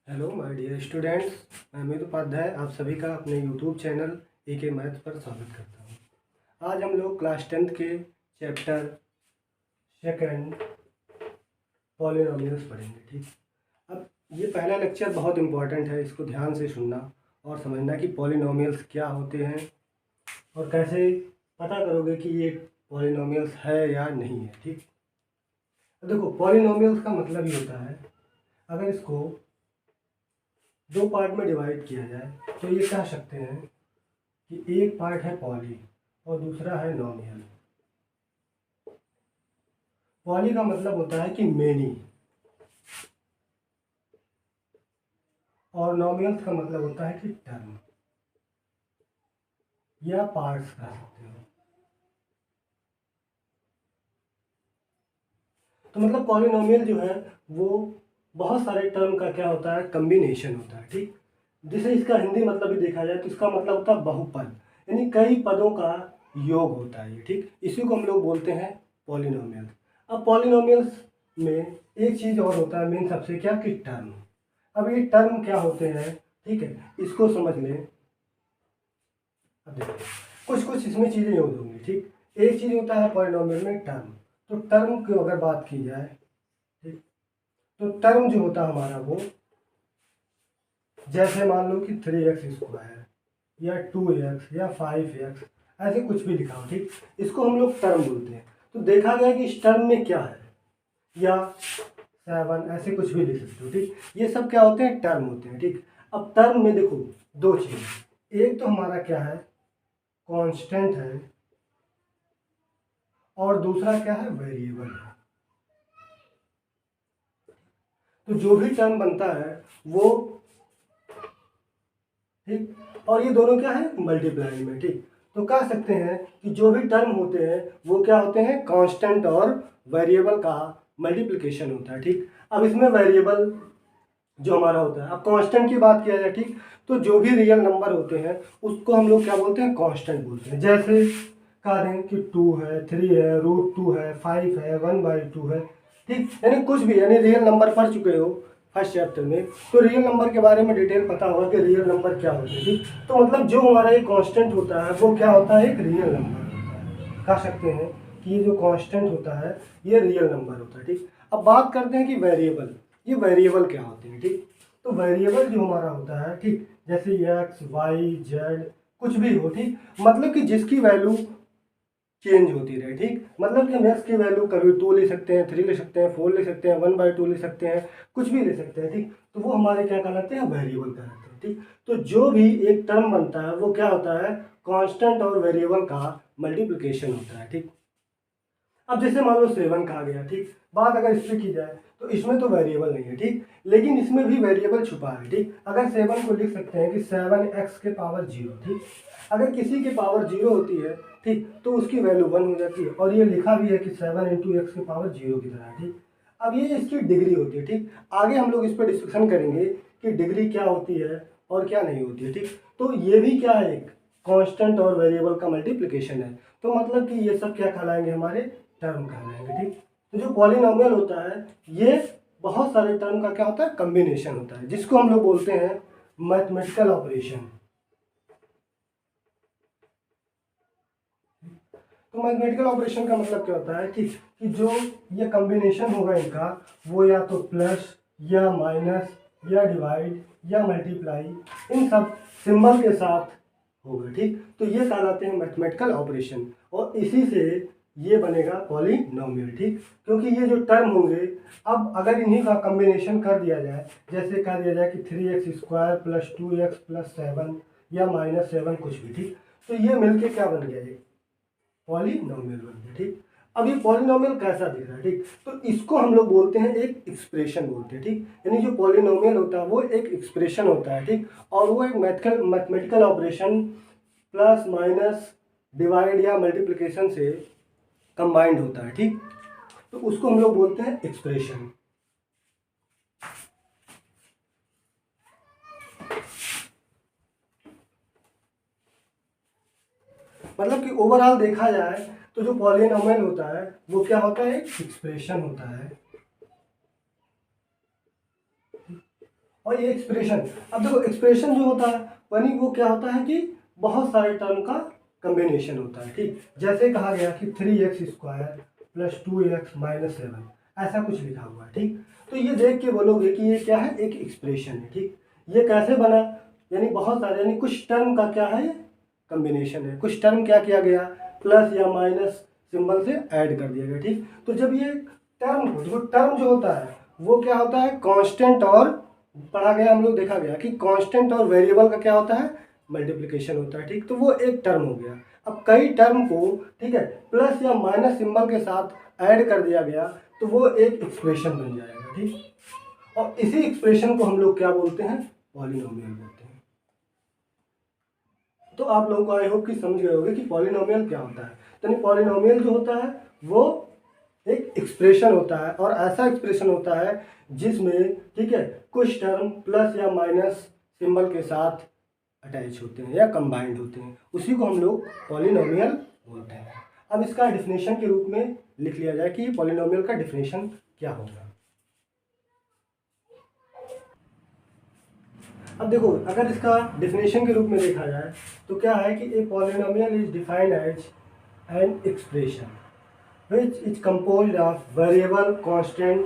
Hello my dear students, मैं अमित उपाध्याय आप सभी का अपने यूट्यूब चैनल ए मैथ पर स्वागत करता हूँ। आज हम लोग क्लास 10th के चैप्टर सेकंड पॉलिनोमियल्स पढ़ेंगे। ठीक, अब ये पहला लेक्चर बहुत इम्पोर्टेंट है, इसको ध्यान से सुनना और समझना कि पॉलिनोमियल्स क्या होते हैं और कैसे पता करोगे कि ये पॉलिनोमियल्स है या नहीं है। ठीक, देखो पॉलिनोमियल्स का मतलब ये होता है, अगर इसको दो पार्ट में डिवाइड किया जाए तो ये कह सकते हैं कि एक पार्ट है पॉली और दूसरा है नॉमियल। पॉली का मतलब होता है कि मेनी और नॉमियल्स का मतलब होता है कि टर्म या पार्ट्स कह सकते हो। तो मतलब पॉलिनोमियल जो है वो बहुत सारे टर्म का क्या होता है, कम्बिनेशन होता है। ठीक, जिसे इसका हिंदी मतलब भी देखा जाए तो इसका मतलब होता है बहुपद, यानी कई पदों का योग होता है ये। ठीक, इसी को हम लोग बोलते हैं पॉलिनोमियल। अब पॉलिनोमियल्स में एक चीज़ और होता है मेन, सबसे क्या कि टर्म। अब ये टर्म क्या होते हैं, ठीक है, इसको समझ लें। अब देखो कुछ कुछ इसमें चीज़ें यूज होंगी। ठीक, एक चीज़ होता है पॉलिनोमियल में टर्म। तो टर्म की अगर बात की जाए, ठीक, तो टर्म जो होता है हमारा वो, जैसे मान लो कि 3x² या 2x या 5x, ऐसे कुछ भी लिखा हो। ठीक, इसको हम लोग टर्म बोलते हैं। तो देखा गया कि इस टर्म में क्या है, या 7 ऐसे कुछ भी लिख सकते हो। ठीक, ये सब क्या होते हैं, टर्म होते हैं। ठीक, अब टर्म में देखो दो चीज़, एक तो हमारा क्या है, कांस्टेंट है, और दूसरा क्या है, वेरिएबल है। तो जो भी टर्म बनता है वो, ठीक, और ये दोनों क्या है, मल्टीप्लाई में। ठीक, तो कह सकते हैं कि जो भी टर्म होते हैं वो क्या होते हैं, कांस्टेंट और वेरिएबल का मल्टीप्लिकेशन होता है। ठीक, अब इसमें वेरिएबल जो हमारा होता है, अब कांस्टेंट की बात किया जाए, ठीक, तो जो भी रियल नंबर होते हैं उसको हम लोग क्या बोलते हैं, कांस्टेंट बोलते हैं। जैसे कह दें कि 2 है, 3 है, √2 है, 5 है, 1/2 है। ठीक, यानी कुछ भी, यानी रियल नंबर पढ़ चुके हो फर्स्ट चैप्टर में, तो रियल नंबर के बारे में डिटेल पता होगा कि रियल नंबर क्या होते हैं। ठीक, तो मतलब जो हमारा एक कांस्टेंट होता है वो क्या होता है, एक रियल नंबर होता है। कह सकते हैं कि ये जो कांस्टेंट होता है ये रियल नंबर होता है। ठीक, अब बात करते हैं कि वेरिएबल, ये वेरिएबल क्या होते हैं। ठीक, तो वेरिएबल जो हमारा होता है, ठीक, जैसे एक्स वाई जेड कुछ भी हो, ठीक, मतलब कि जिसकी वैल्यू चेंज होती रहे। ठीक, मतलब कि हम एक्स की वैल्यू कभी 2 ले सकते हैं, 3 ले सकते हैं, 4 ले सकते हैं, 1/2 ले सकते हैं, कुछ भी ले सकते हैं। ठीक, तो वो हमारे क्या कहलाते हैं, वेरिएबल कहलाते हैं। ठीक, तो जो भी एक टर्म बनता है वो क्या होता है, कांस्टेंट और वेरिएबल का मल्टीप्लिकेशन होता है। ठीक, अब जैसे मान लो 7 कहा गया, ठीक, बात अगर इस पर की जाए तो इसमें तो वेरिएबल नहीं है। ठीक, लेकिन इसमें भी वेरिएबल छुपा है। ठीक, अगर 7 को लिख सकते हैं कि 7x⁻0। ठीक, अगर किसी की पावर 0 होती है, ठीक, तो उसकी वैल्यू 1 हो जाती है, और ये लिखा भी है कि 7 × x⁻0 की तरह। ठीक, अब ये इसकी डिग्री होती है। ठीक, आगे हम लोग इस पर डिस्कशन करेंगे कि डिग्री क्या होती है और क्या नहीं होती है। ठीक, तो ये भी क्या है, एक कांस्टेंट और वेरिएबल का मल्टीप्लिकेशन है। तो मतलब कि ये सब क्या कहलाएंगे, हमारे टर्म कहलाएंगे। ठीक, तो जो पॉलिनोमियल होता है ये बहुत सारे टर्म का क्या होता है, कम्बिनेशन होता है, जिसको हम लोग बोलते हैं मैथमेटिकल ऑपरेशन। तो मैथमेटिकल ऑपरेशन का मतलब क्या होता है कि जो ये कम्बिनेशन होगा इनका, वो या तो प्लस या माइनस या डिवाइड या मल्टीप्लाई, इन सब सिंबल के साथ होगा। ठीक, तो ये कहलाते हैं मैथमेटिकल ऑपरेशन, और इसी से ये बनेगा पॉलिनोमियल। ठीक, क्योंकि ये जो टर्म होंगे, अब अगर इन्हीं का कम्बिनेशन कर दिया जाए, जैसे कह दिया जाए कि 3x² + 2x + 7 या -7 कुछ भी, ठीक, तो ये मिलके क्या बन गया, ये पॉलिनोमियल बन गया। ठीक, अब ये पॉलिनोमियल कैसा दिख रहा है, ठीक, तो इसको हम लोग बोलते हैं, एक एक्सप्रेशन बोलते हैं। ठीक, यानी जो पॉलिनोमियल होता है वो एक एक्सप्रेशन होता है। ठीक, और वो एक mathematical operation plus minus divide या मल्टीप्लिकेशन से कंबाइंड होता है। ठीक, तो उसको हम लोग बोलते हैं एक्सप्रेशन। मतलब कि ओवरऑल देखा जाए तो जो पॉलिनोमियल होता है वो क्या होता है, एक एक्सप्रेशन होता है। और ये एक्सप्रेशन, अब देखो एक्सप्रेशन जो होता है यानी वो क्या होता है कि बहुत सारे टर्म का कम्बिनेशन होता है, ठीक। जैसे कहा गया कि 3x² + 2x - 7, ऐसा कुछ लिखा हुआ है, ठीक। तो ये देख के बोलोगे कि ये क्या है, एक एक्सप्रेशन है, ठीक। ये कैसे बना, यानी बहुत सारे, यानी कुछ टर्म का क्या है, कम्बिनेशन है। कुछ टर्म क्या किया गया, प्लस या माइनस सिंबल से ऐड कर दिया गया, ठीक। तो जब ये टर्म जो होता है वो क्या होता है, कांस्टेंट, और पढ़ा गया हम लोग, देखा गया कि कांस्टेंट और वेरिएबल का क्या होता है, मल्टीप्लिकेशन होता है, ठीक। तो वो एक टर्म हो गया। अब कई टर्म को, ठीक है, प्लस या माइनस सिंबल के साथ ऐड कर दिया गया तो वो एक एक्सप्रेशन बन जाएगा, ठीक। और इसी एक्सप्रेशन को हम लोग क्या बोलते हैं, पॉलिनोमियल बोलते हैं। तो आप लोगों को आई होप कि समझ गए होंगे कि पॉलिनोमियल क्या होता है। तो पॉलिनोमियल जो होता है वो एक एक्सप्रेशन होता है, और ऐसा एक्सप्रेशन होता है जिसमें, ठीक है, कुछ टर्म प्लस या माइनस सिंबल के साथ अटैच होते हैं या कंबाइंड होते हैं, उसी को हम लोग पॉलिनोमियल बोलते हैं। अब इसका डिफिनेशन के रूप में लिख लिया जाए कि पॉलिनोमियल का डिफिनेशन क्या होगा। अब देखो, अगर इसका डिफिनेशन के रूप में देखा जाए तो क्या है कि a polynomial is defined as an expression which is composed of variable constant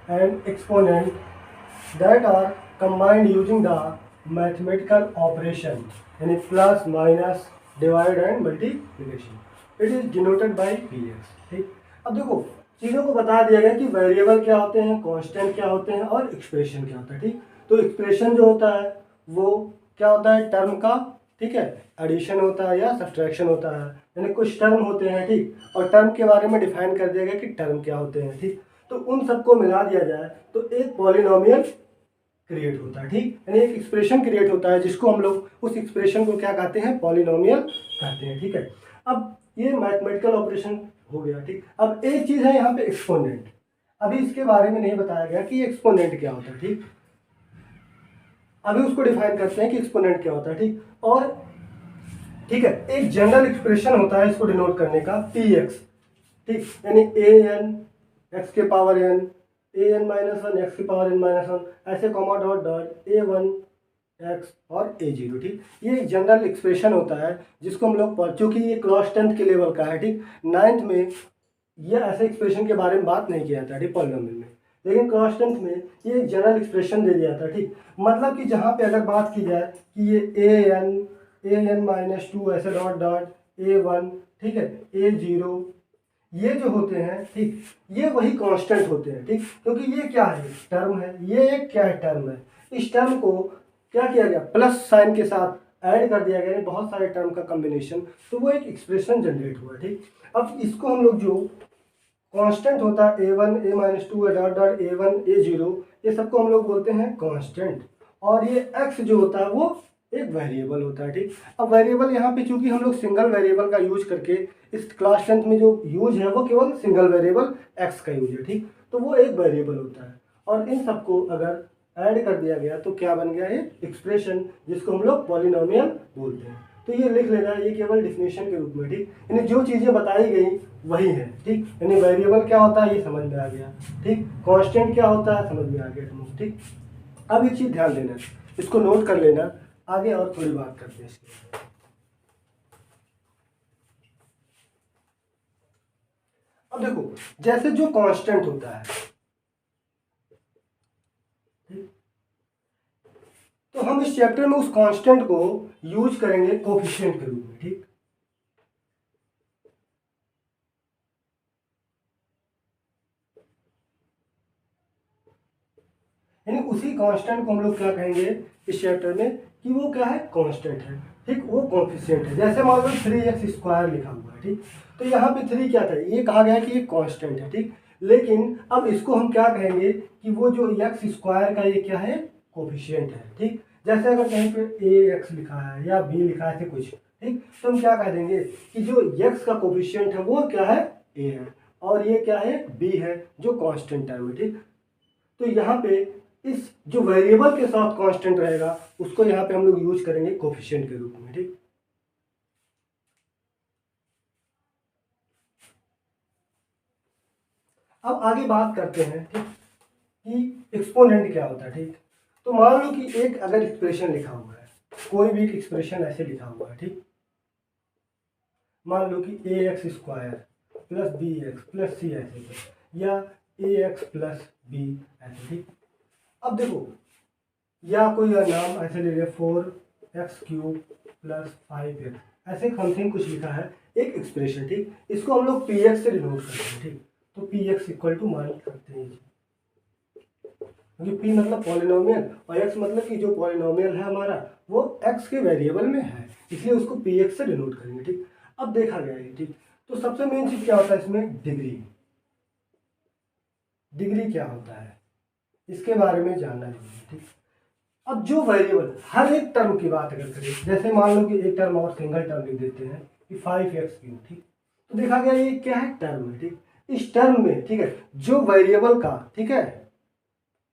and exponent that are combined using the mathematical operation यानी plus minus divide and multiplication. It is denoted by px, ठीक। अब देखो, चीज़ों को बता दिया गया कि वेरिएबल क्या होते हैं, कांस्टेंट क्या होते हैं, और एक्सप्रेशन क्या होता है, ठीक। तो एक्सप्रेशन जो होता है वो क्या होता है, टर्म का, ठीक है, एडिशन होता है या सब्ट्रैक्शन होता है, यानी कुछ टर्म होते हैं, ठीक। और टर्म के बारे में डिफाइन कर दिया गया कि टर्म क्या होते हैं, ठीक। तो उन सबको मिला दिया जाए तो एक पॉलिनोमियल क्रिएट होता है, ठीक। यानी एक एक्सप्रेशन क्रिएट होता है जिसको हम लोग, उस एक्सप्रेशन को क्या कहते हैं, पॉलिनोमियल कहते हैं, ठीक है। अब ये मैथमेटिकल ऑपरेशन हो गया, ठीक। अब एक चीज़ है यहाँ पे एक्सपोनेंट, अभी इसके बारे में नहीं बताया गया कि एक्सपोनेंट क्या होता है, ठीक। अभी उसको डिफाइन करते हैं कि एक्सपोनेंट क्या होता है, ठीक। और ठीक है, एक जनरल एक्सप्रेशन होता है इसको डिनोट करने का, px, ठीक। यानी an(x⁻n, an-1 x⁻n-1) ऐसे comma dot dot a1 x और a0, ठीक। ये एक जनरल एक्सप्रेशन होता है जिसको हम लोग, चूंकि ये क्लास 10th के लेवल का है, ठीक। 9th में ये ऐसे एक्सप्रेशन के बारे में बात नहीं किया जाता, ठीक, पॉलिनोमियल में। लेकिन क्लास 10th में ये एक जनरल एक्सप्रेशन दे दिया था, ठीक। मतलब कि जहाँ पे अगर बात की जाए कि ये an-2 ऐसे डॉट डॉट a1, ठीक है, a0, ये जो होते हैं, ठीक, ये वही कांस्टेंट होते हैं, ठीक। क्योंकि ये क्या है, टर्म है, ये एक क्या है, टर्म है। इस टर्म को क्या किया गया, प्लस साइन के साथ ऐड कर दिया गया, बहुत सारे टर्म का कॉम्बिनेशन, तो वो एक एक्सप्रेशन जनरेट हुआ, ठीक। अब इसको हम लोग, जो कांस्टेंट होता है a1 a-2 dot dot a1 a0, ये सबको हम लोग बोलते हैं कांस्टेंट। और ये x जो होता है वो एक वेरिएबल होता है, ठीक। अब वेरिएबल यहाँ पे चूंकि हम लोग सिंगल वेरिएबल का यूज करके, इस क्लास 10th में जो यूज है वो केवल सिंगल वेरिएबल x का यूज है, ठीक। तो वो एक वेरिएबल होता है, और इन सबको अगर ऐड कर दिया गया तो क्या बन गया, ये एक्सप्रेशन, जिसको हम लोग पॉलिनोमियल बोलते हैं। तो ये लिख लेना, ये केवल डिफिनेशन के रूप में, ठीक। यानी जो चीज़ें बताई गई वही है, ठीक। यानी वेरिएबल क्या होता है ये समझ में आ गया, ठीक। कांस्टेंट क्या होता है समझ में आ गया तुमको, ठीक। अब एक चीज़ ध्यान देना, इसको नोट कर लेना, आगे और थोड़ी बात करते हैं इसके। अब देखो, जैसे जो कांस्टेंट होता है, ठीक, तो हम इस चैप्टर में उस कांस्टेंट को यूज करेंगे कोफिशिएंट के रूप में, ठीक। यानी उसी कांस्टेंट को हम लोग क्या कहेंगे इस चैप्टर में कि वो क्या है, कांस्टेंट है, ठीक, वो कोफिशिएंट है। जैसे मान लो 3x² लिखा हुआ है, ठीक। तो यहाँ पे 3 क्या था, ये कहा गया कि ये कांस्टेंट है, ठीक। लेकिन अब इसको हम क्या कहेंगे कि वो जो x² का ये क्या है, कोफिशिएंट है, ठीक। जैसे अगर कहीं पे ax लिखा है या b लिखा है ऐसे कुछ, ठीक, तो हम क्या कह देंगे कि जो x का कोफिशिएंट है वो क्या है, a है, और ये क्या है, b है, जो कांस्टेंट टर्म है, ठीक। तो यहाँ पे इस जो वेरिएबल के साथ कांस्टेंट रहेगा उसको यहाँ पे हम लोग यूज करेंगे कोफिशिएंट के रूप में, ठीक। अब आगे बात करते हैं, ठीक, कि एक्सपोनेंट क्या होता है, ठीक। तो मान लो कि एक अगर एक्सप्रेशन लिखा हुआ है, कोई भी एक एक्सप्रेशन ऐसे लिखा हुआ है, ठीक। मान लो कि A X square plus B X plus C ऐसे कुछ, या ए एक्स प्लस बी ऐसे, ठीक। अब देखो, या कोई नाम ऐसे ले लिया 4x³ प्लस 5x, ऐसे समथिंग कुछ लिखा है, एक एक्सप्रेशन, ठीक। इसको हम लोग पी एक्स से डिनोट करते हैं, ठीक। तो पी एक्स इक्वल टू मान सकते हैं, क्योंकि पी मतलब पॉलिनोमियल और एक्स मतलब कि जो पॉलिनोमियल है हमारा वो एक्स के वेरिएबल में है, इसलिए उसको पी एक्स से डिनोट करेंगे, ठीक। अब देखा गया है, ठीक। तो सबसे मेन चीज क्या होता है इसमें, डिग्री। डिग्री क्या होता है इसके बारे में जानना जरूरी है, ठीक। अब जो वेरिएबल हर एक टर्म की बात अगर करें, जैसे मान लो कि एक टर्म और सिंगल टर्म लिख देते हैं कि 5x³, ठीक। तो देखा गया ये क्या है, टर्म है, ठीक। इस टर्म में, ठीक है, जो वेरिएबल का, ठीक है,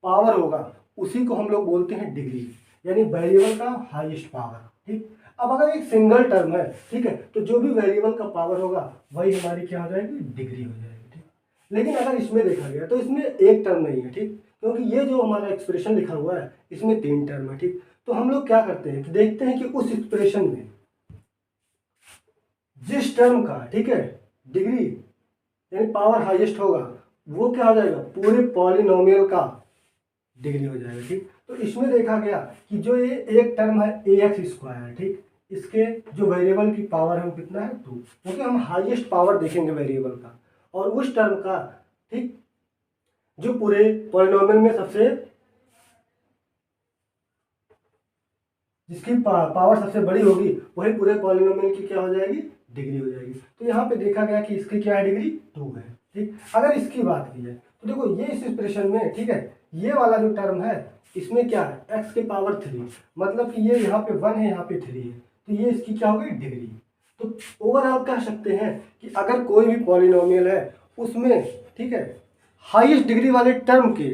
पावर होगा उसी को हम लोग बोलते हैं डिग्री, यानी वेरिएबल का हाईएस्ट पावर, ठीक। अब अगर एक सिंगल टर्म है, ठीक है, तो जो भी वेरिएबल का पावर होगा वही हमारी क्या हो जाएगी, डिग्री हो जाएगी, ठीक। लेकिन अगर इसमें देखा गया तो इसमें एक टर्म नहीं है, ठीक, क्योंकि ये जो हमारा एक्सप्रेशन लिखा हुआ है इसमें 3 टर्म है, ठीक। तो हम लोग क्या करते हैं कि देखते हैं कि उस एक्सप्रेशन में जिस टर्म का, ठीक है, डिग्री यानी पावर हाईएस्ट होगा वो क्या हो जाएगा, पूरे पॉलिनोमियल का डिग्री हो जाएगा, ठीक। तो इसमें देखा गया कि जो ये एक टर्म है ax², ठीक, इसके जो वेरिएबल की पावर है वो कितना है, 2, क्योंकि हम हाईएस्ट पावर देखेंगे वेरिएबल का, और उस टर्म का, ठीक, जो पूरे पॉलिनोमियल में सबसे जिसकी पावर सबसे बड़ी होगी वही पूरे पॉलिनोमियल की क्या हो जाएगी, डिग्री हो जाएगी। तो यहाँ पे देखा गया कि इसकी क्या है, डिग्री 2 है, ठीक। अगर इसकी बात की जाए तो देखो ये इस एक्सप्रेशन में, ठीक है, ये वाला जो टर्म है इसमें क्या है, x के पावर 3, मतलब कि ये यहाँ पे 1 है, यहाँ पे 3 है, तो ये इसकी क्या होगी, डिग्री। तो ओवरऑल कह सकते हैं कि अगर कोई भी पॉलिनोमियल है उसमें, ठीक है, हाईएस्ट डिग्री वाले टर्म के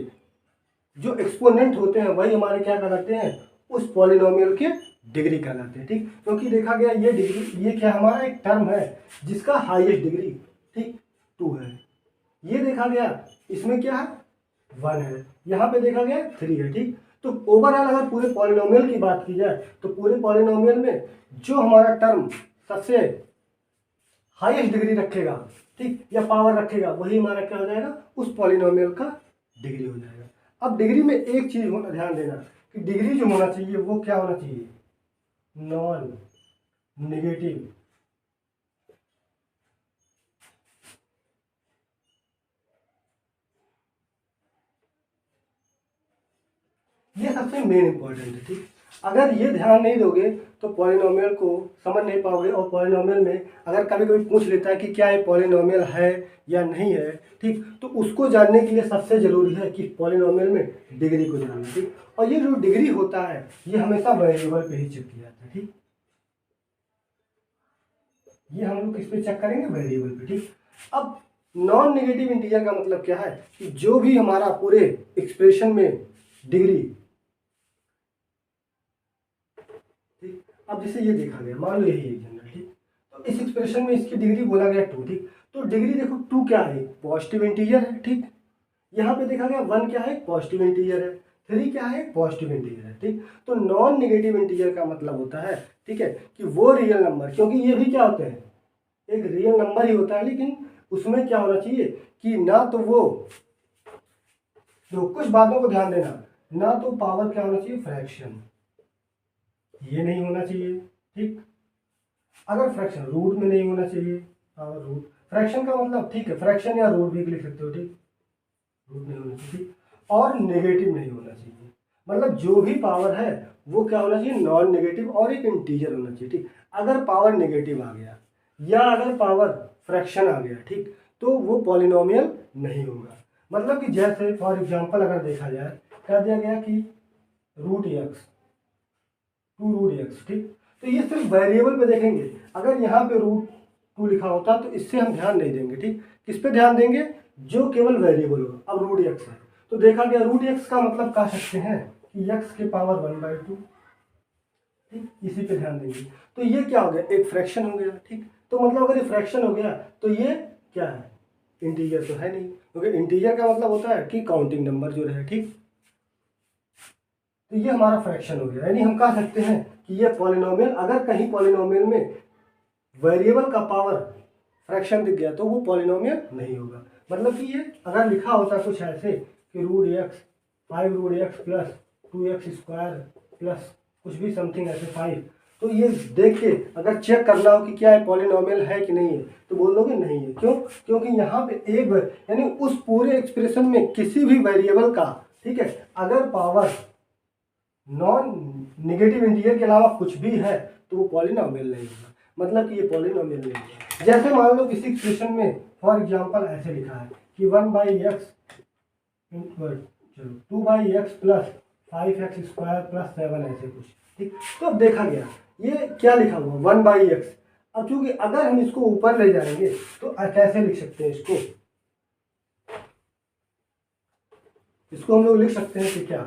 जो एक्सपोनेंट होते हैं वही हमारे क्या कहलाते हैं, उस पॉलिनोमियल के डिग्री कहलाते हैं, ठीक। क्योंकि देखा गया ये डिग्री, ये क्या हमारा एक टर्म है जिसका हाईएस्ट डिग्री, ठीक, 2 है। ये देखा गया इसमें क्या है, 1 है, यहाँ पे देखा गया 3 है, ठीक। तो ओवरऑल अगर पूरे पॉलिनोमियल की बात की जाए तो पूरे पॉलिनोमियल में जो हमारा टर्म सबसे हाईएस्ट डिग्री रखेगा, ठीक, या पावर रखेगा वही हमारा क्या हो जाएगा, उस पॉलिनोमियल का डिग्री हो जाएगा। अब डिग्री में एक चीज होना ध्यान देना कि डिग्री जो होना चाहिए वो क्या होना चाहिए, नॉन नेगेटिव। ये सबसे मेन इंपॉर्टेंट है, ठीक। अगर ये ध्यान नहीं दोगे तो पॉलिनोमियल को समझ नहीं पाओगे, और पॉलिनोमियल में अगर कभी कभी पूछ लेता है कि क्या ये पॉलिनोमियल है या नहीं है, ठीक, तो उसको जानने के लिए सबसे जरूरी है कि पॉलिनोमियल में डिग्री को जानना, ठीक। और ये जो डिग्री होता है ये हमेशा वेरिएबल पे ही चेक किया जाता है, ठीक। ये हम लोग किस पे चेक करेंगे, वेरिएबल पे, ठीक। अब नॉन नेगेटिव इंटीजर का मतलब क्या है कि जो भी हमारा पूरे एक्सप्रेशन में डिग्री, ठीक। अब जैसे ये देखा गया, मान लो यही एक जनरल, ठीक, तो इस एक्सप्रेशन में इसकी डिग्री बोला गया 2, ठीक। तो डिग्री देखो 2 क्या है, पॉजिटिव इंटीजर है, ठीक। यहाँ पे देखा गया 1 क्या है, पॉजिटिव इंटीजर है, 3 क्या है, पॉजिटिव इंटीजर है, ठीक। तो नॉन नेगेटिव इंटीजर का मतलब होता है, ठीक है, कि वो रियल नंबर, क्योंकि ये भी क्या होते हैं, एक रियल नंबर ही होता है, लेकिन उसमें क्या होना चाहिए कि ना तो वो, तो कुछ बातों को ध्यान देना, ना तो पावर क्या होना चाहिए, फ्रैक्शन, ये नहीं होना चाहिए, ठीक। अगर फ्रैक्शन रूट में नहीं होना चाहिए, पावर रूट, फ्रैक्शन का मतलब, ठीक है, फ्रैक्शन या रूट भी लिख सकते हो, ठीक, रूट नहीं होना चाहिए, ठीक। और नेगेटिव नहीं होना चाहिए, मतलब जो भी पावर है वो क्या होना चाहिए, नॉन नेगेटिव और एक इंटीजर होना चाहिए, ठीक। अगर पावर नेगेटिव आ गया या अगर पावर फ्रैक्शन आ गया, ठीक, तो वो पॉलिनोमियल नहीं होगा। मतलब कि जैसे फॉर एग्जांपल अगर देखा जाए, कह दिया गया कि √x, 2√x, ठीक। तो ये सिर्फ वेरिएबल पे देखेंगे, अगर यहाँ पे √2 लिखा होता तो इससे हम ध्यान नहीं देंगे, ठीक। किस पे ध्यान देंगे, जो केवल वेरिएबल हो। अब √x है तो देखा गया √x का मतलब कह सकते हैं कि x के पावर 1/2, ठीक, इसी पे ध्यान देंगे। तो ये क्या हो गया, एक फ्रैक्शन हो गया, ठीक। तो मतलब अगर ये फ्रैक्शन हो गया तो ये क्या है, इंटीजर तो है नहीं, क्योंकि इंटीजर का मतलब होता है कि काउंटिंग नंबर जो रहे, ठीक। तो ये हमारा फ्रैक्शन हो गया। यानी हम कह सकते हैं कि ये पॉलिनोमियल, अगर कहीं पॉलिनोमियल में वेरिएबल का पावर फ्रैक्शन दिख गया तो वो पॉलिनोमियल नहीं होगा। मतलब कि ये अगर लिखा होता कुछ ऐसे कि root x 5 root x plus 2x square plus कुछ भी समथिंग ऐसे 5, तो ये देख के अगर चेक करना हो कि क्या है पॉलिनोमियल है कि नहीं है तो बोल दोगे नहीं है। क्यों? क्योंकि यहाँ पे एक यानी उस पूरे एक्सप्रेशन में किसी भी वेरिएबल का, ठीक है, अगर पावर नॉन नेगेटिव इंटीजर के अलावा कुछ भी है तो वो पॉलिनोमियल नहीं होगा। मतलब कि ये पॉलिनोमियल नहीं होगा। जैसे मान लो किसी एक्सप्रेशन में फॉर एग्जांपल ऐसे लिखा है कि 1/x चलो 2/x plus 5x square plus 7 ऐसे कुछ, ठीक। तो अब देखा गया ये क्या लिखा हुआ 1/x। अब चूंकि अगर हम इसको ऊपर ले जाएंगे तो कैसे लिख सकते हैं इसको हम लोग लिख सकते हैं कि क्या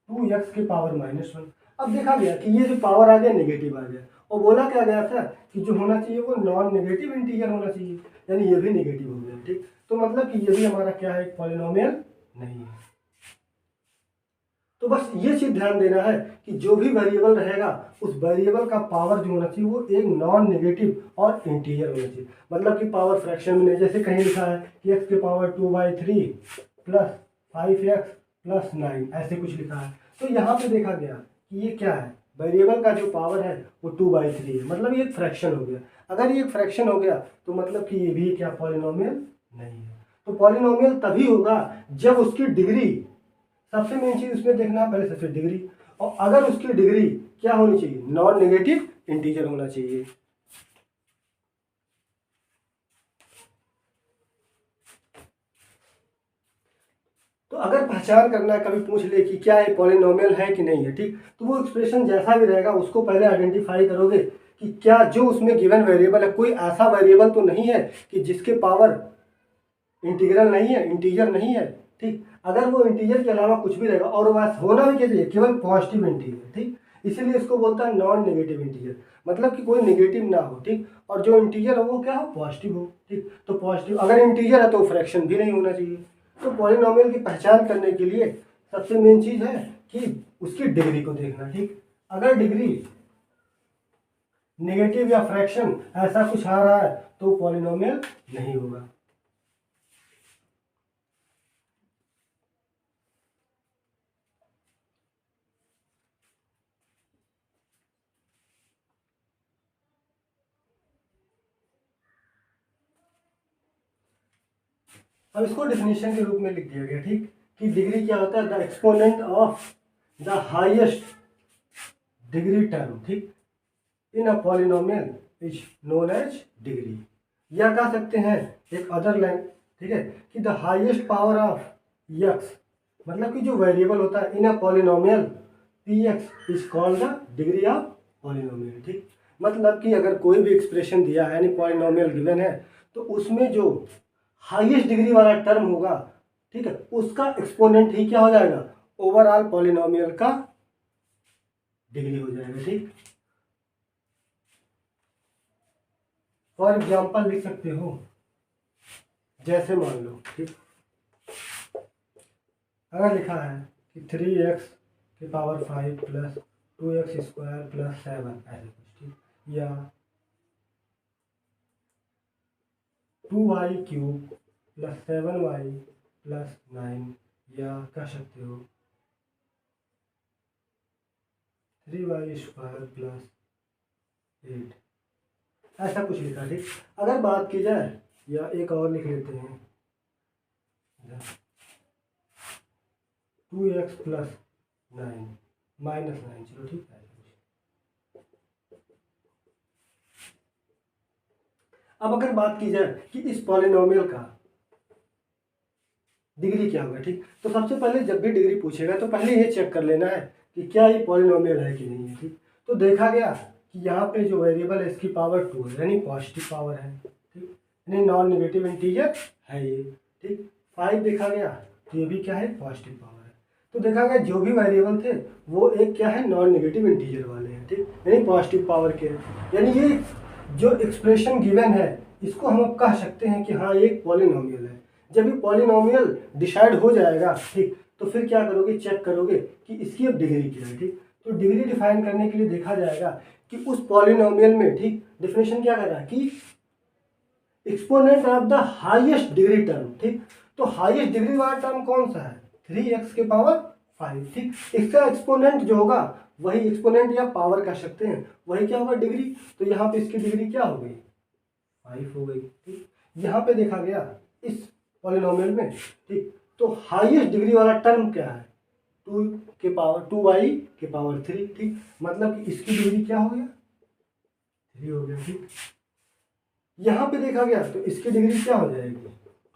2x की पावर -1। अब देखा गया कि ये जो पावर आ गया नेगेटिव आ गया, और बोला क्या गया था कि जो होना चाहिए वो नॉन नेगेटिव इंटीजर होना चाहिए, यानी ये भी नेगेटिव हो गया, ठीक। तो मतलब कि ये भी हमारा क्या है, एक पॉलिनोमियल नहीं है। तो बस ये चीज ध्यान देना है कि जो भी वेरिएबल रहेगा उस वेरिएबल का पावर जो होना चाहिए वो एक नॉन नेगेटिव और इंटीजर होना चाहिए। मतलब कि पावर फ्रैक्शन में, जैसे कहीं लिखा है कि x की पावर 2/3 प्लस 5x प्लस 9 ऐसे कुछ लिखा है, तो यहाँ पे देखा गया कि ये क्या है, वेरिएबल का जो पावर है वो 2/3 है। मतलब ये एक फ्रैक्शन हो गया। अगर ये एक फ्रैक्शन हो गया तो मतलब कि ये भी क्या पॉलिनोमियल नहीं है। तो पॉलिनोमियल तभी होगा जब उसकी डिग्री, सबसे मेन चीज उसमें देखना पहले सबसे डिग्री, और अगर उसकी डिग्री क्या होनी चाहिए, नॉन नेगेटिव इंटीजर होना चाहिए। तो अगर पहचान करना है, कभी पूछ ले कि क्या ये पॉलिनोमियल है कि नहीं है, ठीक, तो वो एक्सप्रेशन जैसा भी रहेगा उसको पहले आइडेंटिफाई करोगे कि क्या जो उसमें गिवन वेरिएबल है कोई ऐसा वेरिएबल तो नहीं है कि जिसके पावर इंटीग्रल नहीं है, इंटीजर नहीं है, ठीक। अगर वो इंटीजर के अलावा कुछ भी रहेगा, और वह होना भी क्या चाहिए, केवल पॉजिटिव इंटीजर, ठीक। इसीलिए इसको बोलता है नॉन नेगेटिव इंटीजर, मतलब कि कोई नेगेटिव ना हो, ठीक, और जो इंटीजर हो वो क्या हो, पॉजिटिव हो, ठीक। तो पॉजिटिव अगर इंटीजर है तो फ्रैक्शन भी नहीं होना चाहिए। तो पॉलिनोमियल की पहचान करने के लिए सबसे मेन चीज है कि उसकी डिग्री को देखना, ठीक। अगर डिग्री नेगेटिव या फ्रैक्शन ऐसा कुछ आ रहा है तो पॉलिनोमियल नहीं होगा। अब इसको डेफिनेशन के रूप में लिख दिया गया, ठीक, कि डिग्री क्या होता है, the exponent of the highest degree term, ठीक, in a polynomial is known as degree. या कह सकते हैं एक अदर लाइन, ठीक है, कि the highest power of X, मतलब कि जो वेरिएबल होता है in a polynomial P X is called the degree of polynomial, ठीक। मतलब कि अगर कोई भी एक्सप्रेशन दिया है यानी पॉलिनोमियल गिवन है तो उसमें जो हाईएस्ट डिग्री वाला टर्म होगा, ठीक है, उसका एक्सपोनेंट ही क्या हो जाएगा, ओवरऑल पॉलिनोमियल का डिग्री हो जाएगा, ठीक। फॉर एग्जाम्पल लिख सकते हो, जैसे मान लो, ठीक, अगर लिखा है कि 3x की power 5 plus 2x square plus 7 ऐसे कुछ, ठीक, या 2y cube plus 7y plus 9, या कह सकते हो 3y स्क्वायर प्लस 8 ऐसा कुछ लिखा, ठीक। अगर बात की जाए, या एक और लिख लेते हैं 2x प्लस 9 माइनस 9, चलो ठीक है। अब अगर बात की जाए कि इस पॉलिनोमियल का डिग्री क्या होगा, ठीक, तो सबसे पहले जब भी डिग्री पूछेगा तो पहले ये चेक कर लेना है कि क्या ये पॉलिनोमियल है कि नहीं है, ठीक। तो देखा गया कि यहाँ पे जो वेरिएबल है इसकी पावर 2 है यानी पॉजिटिव पावर है, ठीक, यानी नॉन नेगेटिव इंटीजर है ये, ठीक। 5 देखा गया तो ये भी क्या है, पॉजिटिव पावर है। तो देखा गया जो भी वेरिएबल थे वो एक क्या है, नॉन नेगेटिव इंटीजर वाले हैं, ठीक, यानी पॉजिटिव पावर के हैं। यानी ये जो एक्सप्रेशन गिवन है इसको हम कह सकते हैं कि हाँ ये एक पॉलिनोमियल है। जब ये पॉलिनोमियल डिसाइड हो जाएगा, ठीक, तो फिर क्या करोगे, चेक करोगे कि इसकी अब डिग्री क्या है, ठीक। तो डिग्री डिफाइन करने के लिए देखा जाएगा कि उस पॉलिनोमियल में, ठीक, डेफिनेशन क्या कर रहा है कि exponent of the highest degree term, ठीक। तो हाईएस्ट डिग्री वाला टर्म कौन सा है, 3x के पावर 5, ठीक। इसका एक्सपोनेंट जो होगा वही एक्सपोनेंट या पावर कह सकते हैं, वही क्या होगा, डिग्री। तो यहाँ पे इसकी डिग्री क्या हो गई, 5 हो गई, ठीक। यहाँ पे देखा गया इस पॉलिनोमियल में, ठीक, तो हाईएस्ट डिग्री वाला टर्म क्या है, 2y के पावर 3, ठीक। मतलब कि इसकी डिग्री क्या हो गया, 3 हो गया, ठीक। यहाँ पे देखा गया तो इसकी डिग्री क्या हो जाएगी,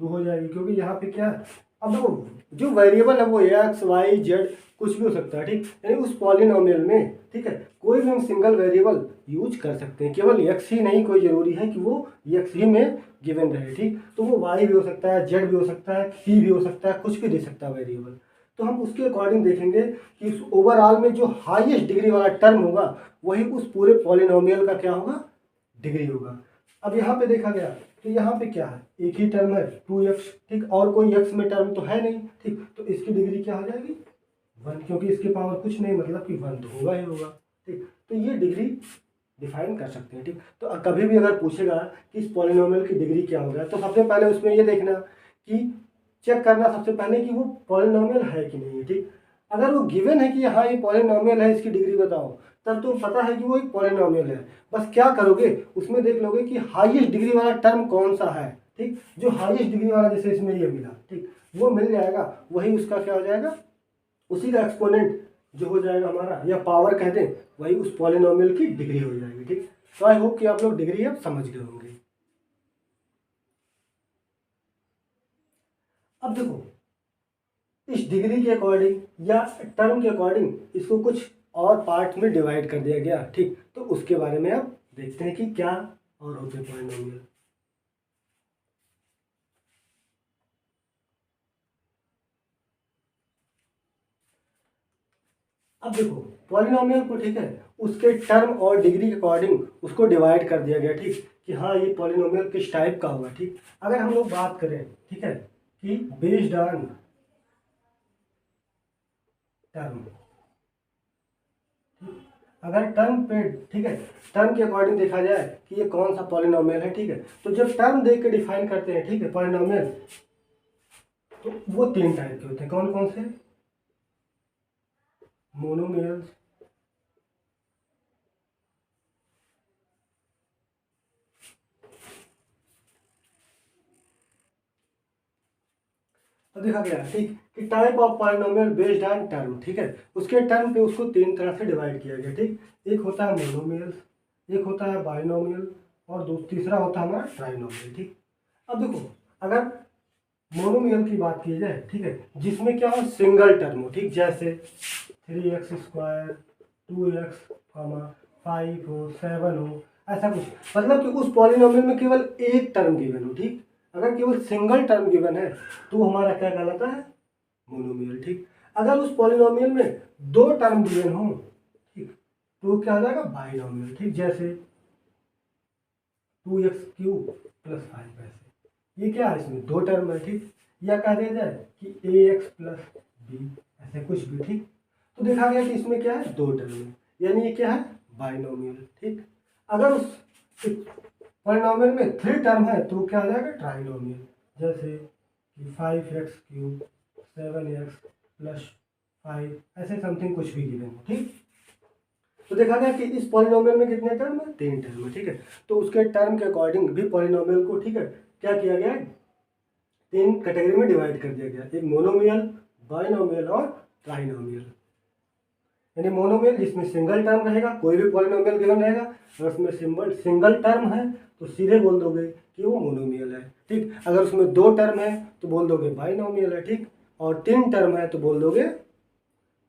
2 हो जाएगी, क्योंकि यहाँ पे क्या है, अब देखो जो वेरिएबल है वो एक्स वाई जेड कुछ भी हो सकता है, ठीक। यानी उस पॉलिनोमियल में, ठीक है, कोई भी हम सिंगल वेरिएबल यूज कर सकते हैं, केवल एक्स ही नहीं, कोई जरूरी है कि वो एक्स ही में गिवन रहे, ठीक। तो वो वाई भी हो सकता है, जेड भी हो सकता है, पी भी हो सकता है, कुछ भी दे सकता है वेरिएबल। तो हम उसके अकॉर्डिंग देखेंगे कि इस ओवरऑल में जो हाईएस्ट डिग्री वाला टर्म होगा वही उस पूरे पॉलिनोमियल का क्या होगा, डिग्री होगा। अब यहाँ पे देखा गया तो यहाँ पे क्या है, एक ही टर्म है 2x, ठीक, और कोई x में टर्म तो है नहीं, ठीक। तो इसकी डिग्री क्या हो जाएगी, 1, क्योंकि इसके पावर कुछ नहीं, मतलब कि 1 तो होगा ही होगा, ठीक। तो ये डिग्री डिफाइन कर सकते हैं, ठीक। तो कभी भी अगर पूछेगा कि इस पॉलिनोमियल की डिग्री क्या होगा, तो सबसे पहले उसमें ये देखना कि चेक करना सबसे पहले कि वो पॉलिनोमियल है कि नहीं है, ठीक। अगर वो गिवन है कि हाँ ये पॉलिनोमियल है, इसकी डिग्री बताओ, तब तो पता है कि वो एक पॉलिनोमियल है। बस क्या करोगे, उसमें देख लोगे कि हाईएस्ट डिग्री वाला टर्म कौन सा है, ठीक। जो हाईएस्ट डिग्री वाला, जैसे इसमें ये मिला, ठीक, वो मिल जाएगा, वही उसका क्या हो जाएगा, उसी का एक्सपोनेंट जो हो जाएगा हमारा, या पावर कह दें, वही उस पॉलिनोमियल की डिग्री हो जाएगी, ठीक। तो आई होप कि आप लोग डिग्री अब समझ गए होंगे। अब देखो इस डिग्री के अकॉर्डिंग या टर्म के अकॉर्डिंग इसको कुछ और पार्ट में डिवाइड कर दिया गया, ठीक। तो उसके बारे में अब देखते हैं कि क्या और होते हैं पॉलिनोमियल। अब देखो पॉलिनोमियल को, ठीक है, उसके टर्म और डिग्री के अकॉर्डिंग उसको डिवाइड कर दिया गया, ठीक, कि हाँ ये पॉलिनोमियल किस टाइप का होगा, ठीक। अगर हम लोग बात करें, ठीक है, कि बेस्ड ऑन टर्म, अगर टर्म पे, ठीक है, टर्म के अकॉर्डिंग देखा जाए कि ये कौन सा पॉलिनोमियल है, ठीक है, तो जब टर्म देख के डिफाइन करते हैं, ठीक है, पॉलिनोमियल, तो वो 3 टाइप के होते हैं, कौन कौन से, मोनोमियल्स, तो देखा गया, ठीक, कि type of polynomial based on term, ठीक है, उसके टर्म पे उसको 3 तरह से डिवाइड किया गया, ठीक। एक होता है मोनोमियल्स, एक होता है बाइनोमियल, और तीसरा होता है हमारा ट्राइनोमियल, ठीक। अब देखो अगर मोनोमियल की बात की जाए, ठीक है, जिसमें क्या हो, सिंगल टर्म हो, ठीक, जैसे 3x², 2x, 5 हो, 7 हो, ऐसा कुछ, मतलब कि उस पॉलिनोमियल में केवल एक टर्म गिवन हो, ठीक। अगर केवल सिंगल टर्म गिवन है तो वो हमारा क्या कहलाता है, मोनोमियल, ठीक। अगर उस पॉलिनोमियल में 2 टर्म गिवन हो, ठीक, तो क्या हो जाएगा, बाइनोमियल, ठीक, जैसे 2x³ + 5 ऐसे, ये क्या है, इसमें 2 टर्म है, ठीक। या कह दिया जाए कि ax + b, ऐसे कुछ भी, ठीक। तो देखा गया कि इसमें क्या है, 2 टर्म है, यानी ये क्या है, बाइनोमियल, ठीक। अगर उस पॉलिनोमियल में 3 टर्म है तो क्या हो जाएगा, ट्राइनोमियल, जैसे कि 5x³ 7x + 5, ऐसे समथिंग कुछ भी गिवन हो, ठीक। तो देखा गया कि इस पॉलिनोमियल में कितने टर्म है, 3 टर्म है, ठीक है। तो उसके टर्म के अकॉर्डिंग भी पॉलिनोमियल को, ठीक है, क्या किया गया, 3 कैटेगरी में डिवाइड कर दिया गया, एक मोनोमियल, बाइनोमियल और ट्राइनोमियल। यानी मोनोमियल जिसमें सिंगल टर्म रहेगा, कोई भी पॉलिनोमियल गिवन रहेगा, अगर उसमें सिंगल टर्म है तो सीधे बोल दोगे कि वो मोनोमियल है, ठीक। अगर उसमें 2 टर्म है तो बोल दोगे बाइनोमियल है, ठीक। और 3 टर्म है तो बोल दोगे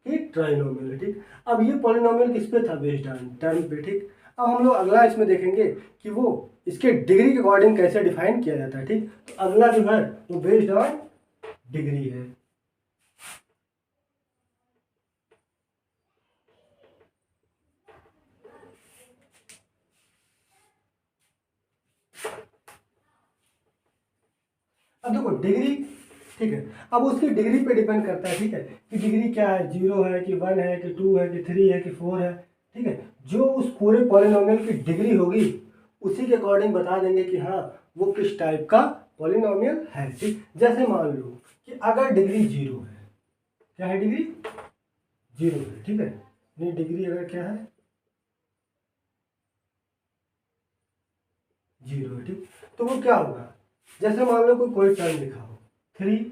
कि ट्राइनोमियल है, ठीक। अब ये पॉलिनोमियल किस पे था, बेस्ड ऑन टर्म पे, ठीक। अब हम लोग अगला इसमें देखेंगे कि वो इसके डिग्री के अकॉर्डिंग कैसे डिफाइन किया जाता है, ठीक। तो अगला जो है वो बेस्ड ऑन डिग्री है। अब देखो डिग्री ठीक है। अब उसकी डिग्री पे डिपेंड करता है, ठीक है, कि डिग्री क्या है, 0 है कि 1 है कि 2 है कि 3 है कि 4 है, ठीक है। जो उस पूरे पॉलिनॉमियल की डिग्री होगी उसी के अकॉर्डिंग बता देंगे कि हाँ वो किस टाइप का पॉलिनॉमियल है, ठीक। जैसे मान लो कि अगर डिग्री 0 है, क्या है, डिग्री 0 है, ठीक है, नहीं डिग्री अगर क्या है 0 है, ठीक, तो वो क्या होगा, जैसे मान लो कोई टर्म लिखा हो 3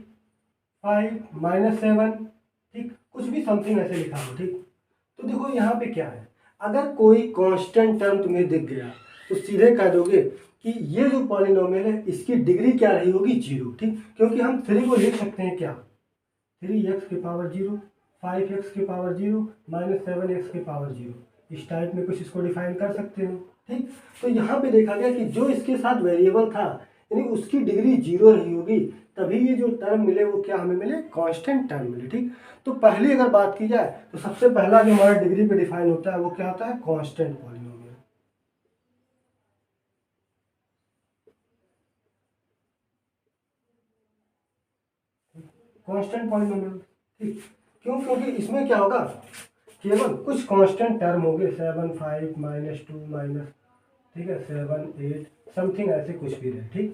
5 -7, ठीक, कुछ भी समथिंग ऐसे लिखा हो, ठीक। तो देखो यहाँ पे क्या है, अगर कोई कांस्टेंट टर्म तुम्हें दिख गया तो सीधे कह दोगे कि ये जो पॉलिनॉमियल है इसकी डिग्री क्या रही होगी, 0, ठीक, क्योंकि हम 3 को लिख सकते हैं क्या, 3x की पावर 0, 5x की पावर 0, -7x की पावर 0, इस टाइप में कुछ इसको डिफाइन कर सकते हो, ठीक। तो यहाँ पे देखा गया कि जो इसके साथ वेरिएबल था यानी उसकी डिग्री 0 रही होगी, तभी ये जो टर्म मिले वो क्या हमें मिले, कांस्टेंट टर्म मिले, ठीक। तो पहली अगर बात की जाए तो सबसे पहला जो हमारा डिग्री पे डिफाइन होता है वो क्या होता है, कांस्टेंट पॉलिनोमियल। कांस्टेंट पॉलिनोमियल, ठीक, क्यों, क्योंकि इसमें क्या होगा, केवल कुछ कांस्टेंट टर्म होंगे, 7 5 -2 माइनस, ठीक है, 7 8 समथिंग ऐसे कुछ भी रहे, ठीक।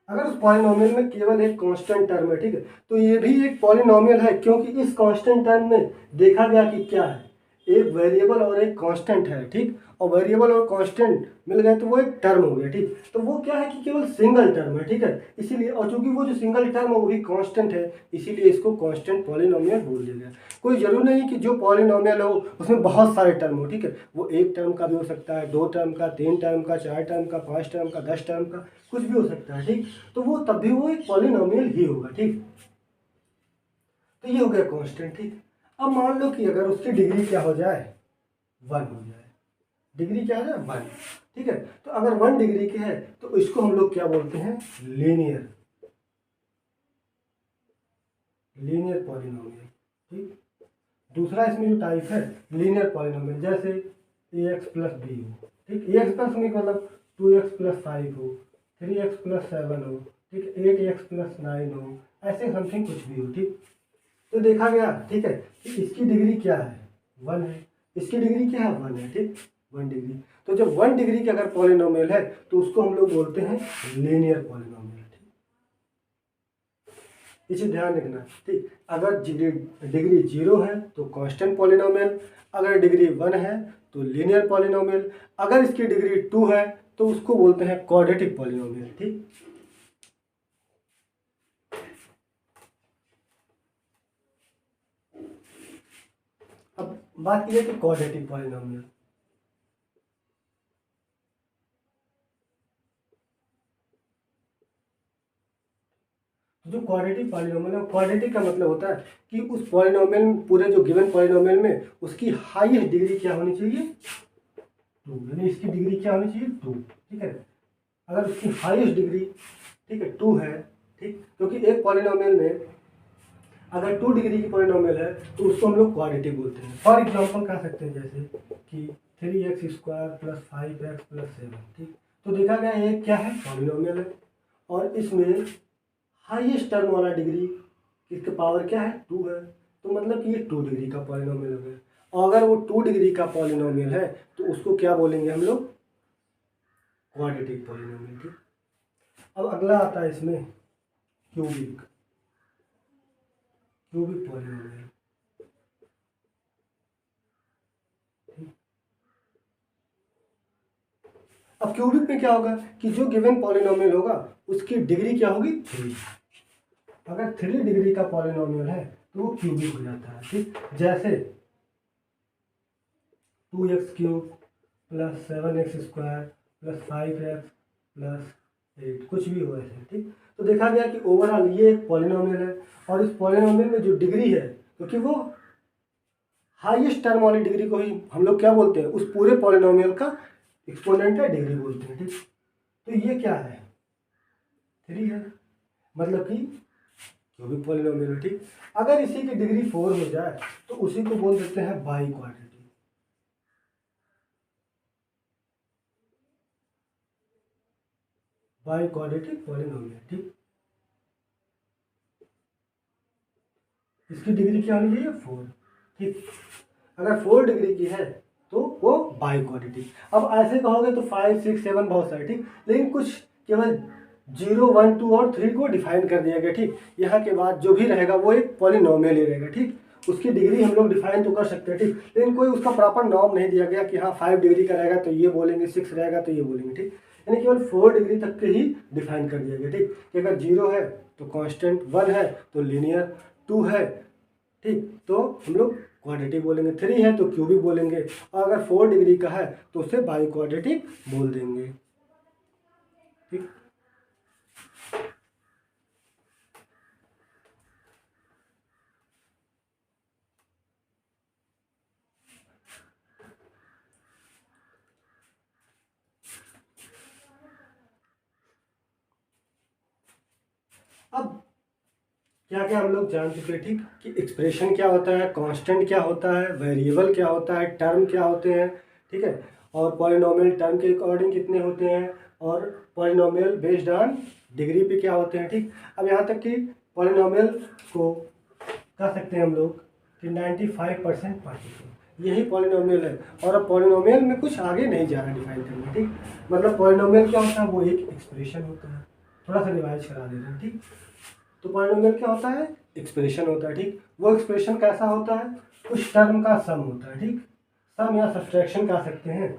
अगर उस पॉलिनोमियल में केवल एक कांस्टेंट टर्म है, ठीक है, तो ये भी एक पॉलिनोमियल है, क्योंकि इस कांस्टेंट टर्म में देखा गया कि क्या है, एक वेरिएबल और एक कांस्टेंट है, ठीक, और वेरिएबल और कांस्टेंट मिल गए तो वो एक टर्म हो गया, ठीक। तो वो क्या है कि केवल सिंगल टर्म है, ठीक है, इसीलिए, और चूंकि वो जो सिंगल टर्म है वो भी कांस्टेंट है, इसीलिए इसको कांस्टेंट पॉलिनोमियल बोल दिया गया। कोई जरूर नहीं कि जो पॉलिनोमियल हो उसमें बहुत सारे टर्म हो, ठीक है, वो एक टर्म का भी हो सकता है, 2 टर्म का, 3 टर्म का, 4 टर्म का, 5 टर्म का, 10 टर्म का, कुछ भी हो सकता है, ठीक। तो वो तब भी वो एक पॉलिनोमियल ही होगा, ठीक। तो ये हो गया कांस्टेंट, ठीक। अब मान लो कि अगर उसकी डिग्री क्या हो जाए, 1 हो जाए, डिग्री क्या है, 1, ठीक है। तो अगर 1 डिग्री की है तो इसको हम लोग क्या बोलते हैं, लीनियर, लीनियर पॉलिनोमियल, ठीक। दूसरा इसमें जो टाइप है लीनियर पॉलिनोमियल, जैसे ax प्लस बी हो, ठीक, ax प्लस बी मतलब 2x प्लस 5 हो, 3x प्लस 7 हो, ठीक, 8x प्लस 9 हो, ऐसे समथिंग कुछ भी हो, ठीक। तो देखा गया, ठीक है, कि इसकी डिग्री क्या है, 1 है, इसकी डिग्री क्या है, 1 है, ठीक, 1 डिग्री। तो जब 1 डिग्री के अगर पॉलिनोमियल है तो उसको हम लोग बोलते हैं लीनियर पॉलिनोमियल, ठीक। इसे ध्यान रखना, ठीक। अगर डिग्री 0 है तो कांस्टेंट पॉलिनोमियल, अगर डिग्री 1 है तो लीनियर पॉलिनोमियल, अगर इसकी डिग्री 2 है तो उसको बोलते हैं क्वाड्रेटिक पॉलिनोमियल, ठीक। अब बात की जाए कि क्वाड्रेटिक पॉलिनोमियल, जो क्वाड्रेटिक पॉलिनोमियल है, क्वाड्रेटिक का मतलब होता है कि उस पॉलिनोमियल में, पूरे जो गिवन पॉलिनोमियल में उसकी हाईएस्ट डिग्री क्या होनी चाहिए, 2, यानी इसकी डिग्री क्या होनी चाहिए, 2, ठीक है। अगर उसकी हाईएस्ट डिग्री, ठीक है, 2 है, ठीक, क्योंकि एक पॉलिनोमियल में अगर 2 डिग्री की पॉलिनोमियल है तो उसको हम लोग क्वाड्रेटिक बोलते हैं। फॉर एग्जांपल कह सकते हैं जैसे कि 3x² प्लस 5x प्लस 7, ठीक। तो देखा गया एक क्या है, पॉलिनोमियल है, और इसमें हाईएस्ट टर्म वाला डिग्री इसका पावर क्या है, 2 है, तो मतलब कि ये 2 डिग्री का पॉलिनोमियल हो गया। और अगर वो 2 डिग्री का पॉलिनोमियल है तो उसको क्या बोलेंगे हम लोग, क्वाड्रेटिक पॉलिनोमियल, ठीक। अब अगला आता है इसमें क्यूबिक, क्यूबिक पॉलिनोमियल, अब क्यूबिक में क्या होगा कि जो गिवन पॉलिनोमियल होगा उसकी डिग्री क्या होगी, 3। अगर 3 डिग्री का पॉलिनोमियल है तो वो क्यूबिक हो जाता है, ठीक। जैसे 2x³ plus 7x² plus 5x plus 8, कुछ भी हो ऐसे, ठीक। तो देखा गया कि ओवरऑल ये एक पॉलिनोमियल है, और इस पॉलिनोमियल में जो डिग्री है, क्योंकि वो हाईएस्ट टर्म वाली डिग्री को ही हम लोग क्या बोलते हैं, उस पूरे पॉलिनोमियल का एक्सपोनेंट या डिग्री बोलते हैं, ठीक। तो ये क्या है, 3 है, मतलब कि क्यूबिक पॉलिनोमियल है, ठीक। अगर इसी की डिग्री 4 हो जाए तो उसी को बोल देते हैं by quadratic, by quadratic polynomial, ठीक। इसकी डिग्री क्या होनी चाहिए 4, ठीक। अगर 4 डिग्री की है तो वो बाई क्वाड्रेटिक। अब ऐसे कहोगे तो 5, 6, 7 बहुत सारे, ठीक, लेकिन कुछ केवल 0, 1, 2 और 3 को डिफाइन कर दिया गया, ठीक। यहाँ के बाद जो भी रहेगा वो एक पॉलिनोमियल ही रहेगा, ठीक। उसकी डिग्री हम लोग डिफाइन तो कर सकते हैं, ठीक, लेकिन कोई उसका प्रॉपर नॉर्म नहीं दिया गया कि हाँ 5 डिग्री का रहेगा तो ये बोलेंगे, 6 रहेगा तो ये बोलेंगे, ठीक। यानी केवल 4 डिग्री तक के ही डिफाइन कर दिया गया, ठीक, कि अगर 0 है तो कांस्टेंट, 1 है तो लीनियर, 2 है, ठीक, तो हम लोग क्वाड्रेटिक बोलेंगे, 3 है तो क्यूबिक बोलेंगे, और अगर 4 डिग्री का है तो उसे बाई क्वाड्रेटिक बोल देंगे, ठीक। अब क्या क्या हम लोग जान चुके हैं, ठीक, कि एक्सप्रेशन क्या होता है, कांस्टेंट क्या होता है, वेरिएबल क्या होता है, टर्म क्या होते हैं, ठीक है, और पॉलिनोमियल टर्म के अकॉर्डिंग कितने होते हैं, और पॉलिनोमियल बेस्ड ऑन डिग्री पे क्या होते हैं, ठीक। अब यहाँ तक कि पॉलिनोमियल को कह सकते हैं हम लोग कि 95% पढ़ चुके हैं, यही पॉलिनोमियल है। और अब पॉलिनोमियल में कुछ आगे नहीं जा रहा डिफाइन करना, ठीक। मतलब पॉलिनोमियल क्या होता है, वो एक एक्सप्रेशन होता है, थोड़ा सा रिवाइज करा दे रहे हैं, ठीक। तो पॉलिनोमियल क्या होता है, एक्सप्रेशन होता है, ठीक। वो एक्सप्रेशन कैसा होता है, कुछ टर्म का सम होता है, ठीक, सम या सब्सट्रैक्शन कह सकते हैं,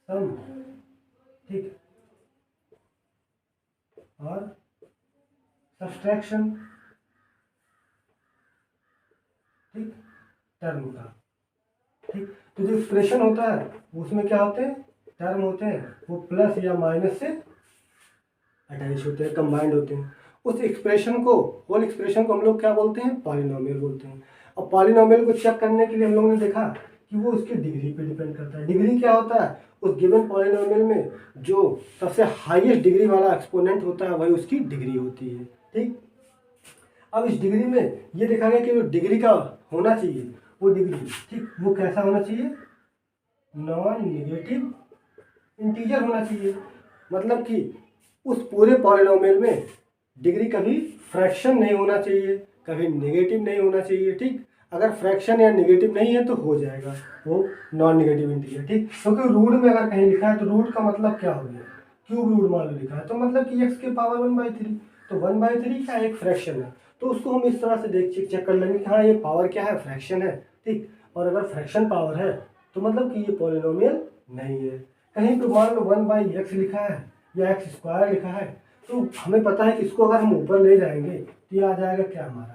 सम, ठीक, और सब्सट्रैक्शन, ठीक, टर्म का, ठीक। तो जो एक्सप्रेशन होता है उसमें क्या होते हैं, टर्म होते हैं, वो प्लस या माइनस से अटैच होते हैं, कंबाइंड होते हैं। उस एक्सप्रेशन को, होल एक्सप्रेशन को हम लोग क्या बोलते हैं, पॉलिनोमियल बोलते हैं। और पॉलिनोमियल को चेक करने के लिए हम लोगों ने देखा कि वो उसकी डिग्री पे डिपेंड करता है। डिग्री क्या होता है, उस गिवन पॉलिनोमियल में जो सबसे हाईएस्ट डिग्री वाला एक्सपोनेंट होता है वही उसकी डिग्री होती है, ठीक। अब इस डिग्री में ये देखा गया कि जो डिग्री का होना चाहिए वो डिग्री, ठीक, वो कैसा होना चाहिए, नॉन निगेटिव इंटीजर होना चाहिए। मतलब कि उस पूरे पॉलिनोमियल में डिग्री कभी फ्रैक्शन नहीं होना चाहिए, कभी नेगेटिव नहीं होना चाहिए, ठीक। अगर फ्रैक्शन या नेगेटिव नहीं है तो हो जाएगा वो नॉन नेगेटिव इंटीजर, ठीक। क्योंकि रूट में अगर कहीं लिखा है तो रूट का मतलब क्या हो गया, क्यूब रूट मान लो लिखा है तो मतलब कि एक्स के पावर 1/3, तो 1/3 क्या एक फ्रैक्शन है, तो उसको हम इस तरह से चेक कर लेंगे कि हाँ ये पावर क्या है, फ्रैक्शन है, ठीक। और अगर फ्रैक्शन पावर है तो मतलब कि ये पॉलिनोमियल नहीं है। कहीं तो मान लो 1/x लिखा है या x² लिखा है तो हमें पता है कि इसको अगर हम ऊपर ले जाएंगे तो ये आ जाएगा क्या हमारा,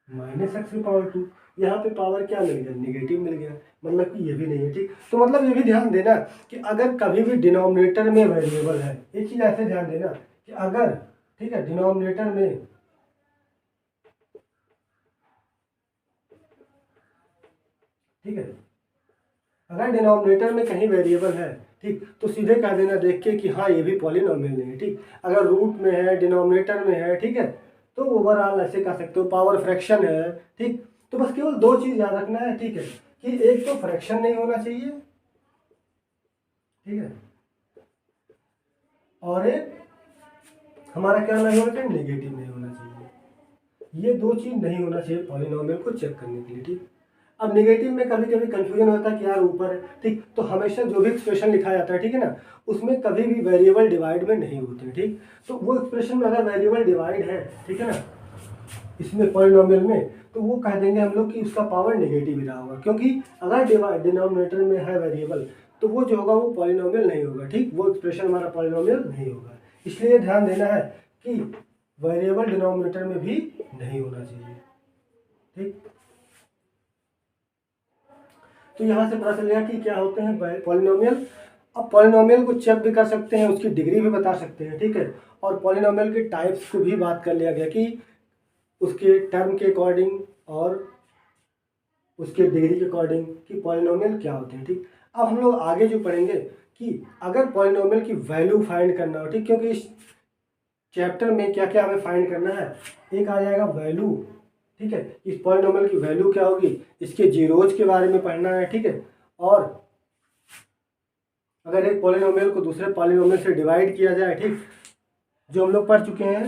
-x⁻²। यहाँ पे पावर क्या मिल गया, निगेटिव मिल गया, मतलब कि ये भी नहीं है, ठीक। तो मतलब ये भी ध्यान देना कि अगर कभी भी डिनोमिनेटर में वेरिएबल है, एक चीज़ ऐसे ध्यान देना कि अगर, ठीक है, डिनोमिनेटर में, ठीक है, अगर डिनोमिनेटर में कहीं वेरिएबल है, ठीक, तो सीधे कह देना देख के कि हाँ ये भी पॉलिनोमियल नहीं है, ठीक। अगर रूट में है, डिनोमिनेटर में है, ठीक है, तो ओवरऑल ऐसे कह सकते हो, पावर फ्रैक्शन है, ठीक। तो बस केवल दो चीज़ याद रखना है, ठीक है, कि एक तो फ्रैक्शन नहीं होना चाहिए, ठीक है, और एक हमारा क्या नहीं होना चाहिए, नेगेटिव नहीं होना चाहिए। ये दो चीज़ नहीं होना चाहिए पॉलिनोमियल को चेक करने के लिए, ठीक। अब नेगेटिव में कभी कभी कंफ्यूजन होता है कि यार ऊपर है, ठीक, तो हमेशा जो भी एक्सप्रेशन लिखा जाता है, ठीक है ना, उसमें कभी भी वेरिएबल डिवाइड में नहीं होते, ठीक। तो वो एक्सप्रेशन में अगर वेरिएबल डिवाइड है, ठीक है ना, इसमें पॉलिनोमियल में, तो वो कह देंगे हम लोग कि उसका पावर नेगेटिव ही रहा होगा, क्योंकि अगर डिनोमिनेटर में है वेरिएबल तो वो जो होगा वो पॉलिनोमियल नहीं होगा, ठीक, वो एक्सप्रेशन हमारा पॉलिनोमियल नहीं होगा। इसलिए ध्यान देना है कि वेरिएबल डिनोमिनेटर में भी नहीं होना चाहिए, ठीक। तो यहाँ से पता चल गया कि क्या होते हैं पॉलिनोमियल। अब पॉलिनोमियल को चेक भी कर सकते हैं, उसकी डिग्री भी बता सकते हैं, ठीक है, और पॉलिनोमियल के टाइप्स को भी बात कर लिया गया कि उसके टर्म के अकॉर्डिंग और उसके डिग्री के अकॉर्डिंग कि पॉलिनोमियल क्या होते हैं, ठीक। अब हम लोग आगे जो पढ़ेंगे कि अगर पॉलिनोमियल की वैल्यू फाइंड करना हो, ठीक, क्योंकि इस चैप्टर में क्या क्या हमें फाइंड करना है, एक आ जाएगा वैल्यू, ठीक है, इस पॉलिनोमियल की वैल्यू क्या होगी, इसके जीरोज के बारे में पढ़ना है, ठीक है, और अगर एक पॉलिनोमियल को दूसरे पॉलिनोमियल से डिवाइड किया जाए, ठीक, जो हम लोग पढ़ चुके हैं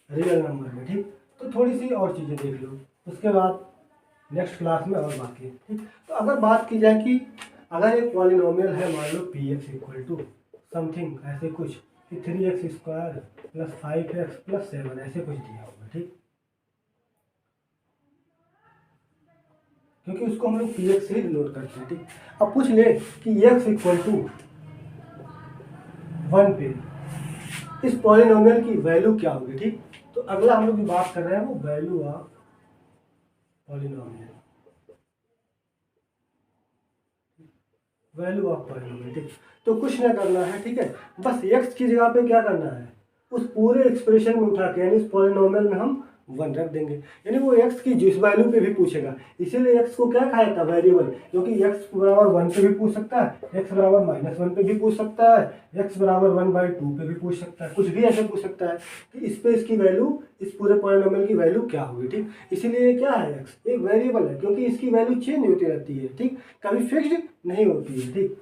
रियल नंबर में, ठीक, तो थोड़ी सी और चीज़ें देख लो, उसके बाद नेक्स्ट क्लास में और बाकी, ठीक। तो अगर बात की जाए कि अगर एक पॉलिनोमियल है, मान लो P X equal to something ऐसे कुछ कि 3x² प्लस 5x प्लस 7 ऐसे कुछ दिया होगा, ठीक। क्योंकि उसको हम लोग पी एक्स से ही डिनोट करते हैं, ठीक। अब पूछ ले कि x इक्वल टू 1 पे इस पॉलिनोमियल की वैल्यू क्या होगी, ठीक। तो अगला हम लोग जो बात कर रहे हैं वो value of polynomial, value of polynomial, ठीक। तो कुछ ना करना है, ठीक है, बस x की जगह पे क्या करना है, उस पूरे एक्सप्रेशन में उठा के यानी उस पॉलिनोमियल में हम 1 रख देंगे, यानी वो x की जिस वैल्यू पे भी पूछेगा, इसीलिए x को क्या कहा जाता है, वेरिएबल, क्योंकि x बराबर 1 पे भी पूछ सकता है, x बराबर -1 पे भी पूछ सकता है, x बराबर 1/2 पे भी पूछ सकता है, कुछ भी ऐसे पूछ सकता है कि इस पे इसकी वैल्यू, इस पूरे पॉलिनोमियल की वैल्यू क्या होगी, ठीक। इसीलिए ये क्या है, x एक वेरिएबल है, क्योंकि इसकी वैल्यू चेंज होती रहती है, ठीक, कभी फिक्स्ड नहीं होती है, ठीक।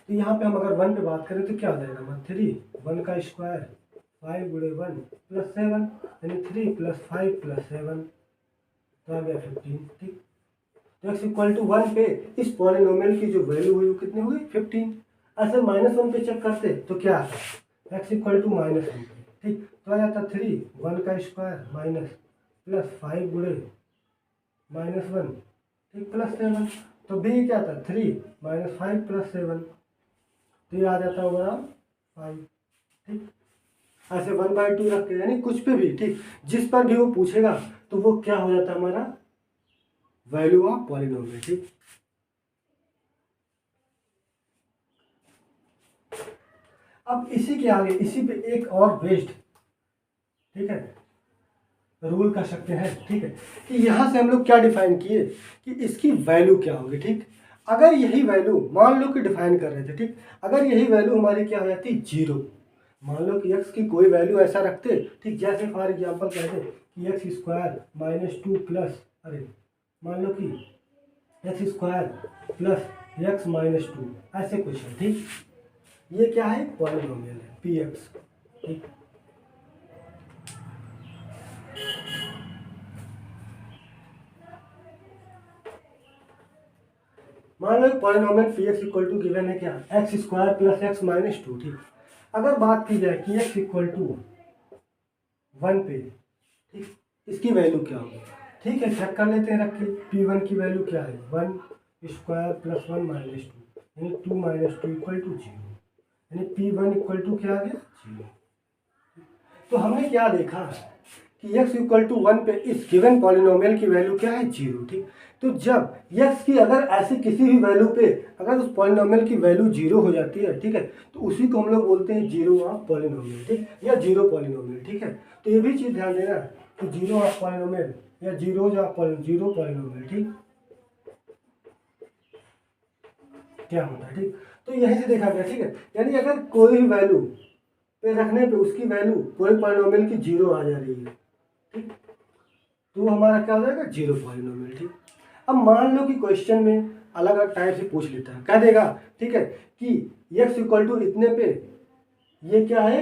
तो यहाँ पे हम अगर 1 पे बात करें तो क्या हो जाएगा, 3 1 का स्क्वायर 5 × 1 + 7 यानी 3 + 5 + 7 तो आ गया 15, ठीक। तो x इक्वल टू 1 पे इस पॉलिनोमियल की जो वैल्यू हुई वो कितनी हुई, 15। ऐसे -1 पे चेक करते तो क्या आता है, x इक्वल टू -1 पे, ठीक। तो आ जाता 3 1 का स्क्वायर माइनस प्लस 5 × -1, ठीक, प्लस 7। तो b क्या था, 3 - 5 + 7, तो ये आ जाता होगा 5, ठीक। ऐसे 1/2 रख के यानी कुछ पे भी, ठीक, जिस पर भी वो पूछेगा तो वो क्या हो जाता है हमारा वैल्यू ऑफ पॉलिनोमियल, ठीक। अब इसी के आगे इसी पे एक और बेस्ड, ठीक है, रूल कर सकते हैं, ठीक है, कि यहाँ से हम लोग क्या डिफाइन किए कि इसकी वैल्यू क्या होगी, ठीक। अगर यही वैल्यू मान लो कि डिफाइन कर रहे थे, ठीक, अगर यही वैल्यू हमारी क्या हो जाती 0, मान लो कि x की कोई वैल्यू ऐसा रखते, ठीक, जैसे फॉर एग्जांपल कहते कि x² - 2 प्लस, अरे मान लो कि x² प्लस x - 2 ऐसे कुछ है, ठीक। ये क्या है, पॉलिनोमियल है px, ठीक। मान लो polynomial px equal to given है क्या, x² प्लस x - 2, ठीक। अगर बात की जाए कि x इक्वल टू 1 पे, ठीक, इसकी वैल्यू क्या होगी, ठीक है, चेक कर लेते हैं रख के। p1 की वैल्यू क्या है, 1² प्लस 1 - 2 यानी 2 - 2 इक्वल टू 0, यानी p1 इक्वल टू क्या आ गया, 0। तो हमने क्या देखा कि x इक्वल टू 1 पे इस गिवन पॉलिनोमियल की वैल्यू क्या है, 0, ठीक। तो जब x की अगर ऐसी किसी भी वैल्यू पे अगर उस पॉलिनोमियल की वैल्यू 0 हो जाती है, ठीक है, तो उसी को हम लोग बोलते हैं जीरो ऑफ पॉलिनोमियल, ठीक, या जीरो पॉलिनोमियल, ठीक है। तो ये भी चीज़ ध्यान देना कि जीरो ऑफ पॉलिनोमियल या जीरो पॉलिनोमियल, ठीक, क्या होता है, ठीक। तो यहीं से देखा गया, ठीक है, यानी अगर कोई भी वैल्यू पे रखने पे उसकी वैल्यू पूरे पॉलिनोमियल की 0 आ जा रही है, ठीक, तो हमारा क्या हो जाएगा, जीरो पॉलिनोमियल, ठीक। अब मान लो कि क्वेश्चन में अलग अलग टाइप से पूछ लेता है, कह देगा, ठीक है, कि x इक्वल टू इतने पे ये क्या है,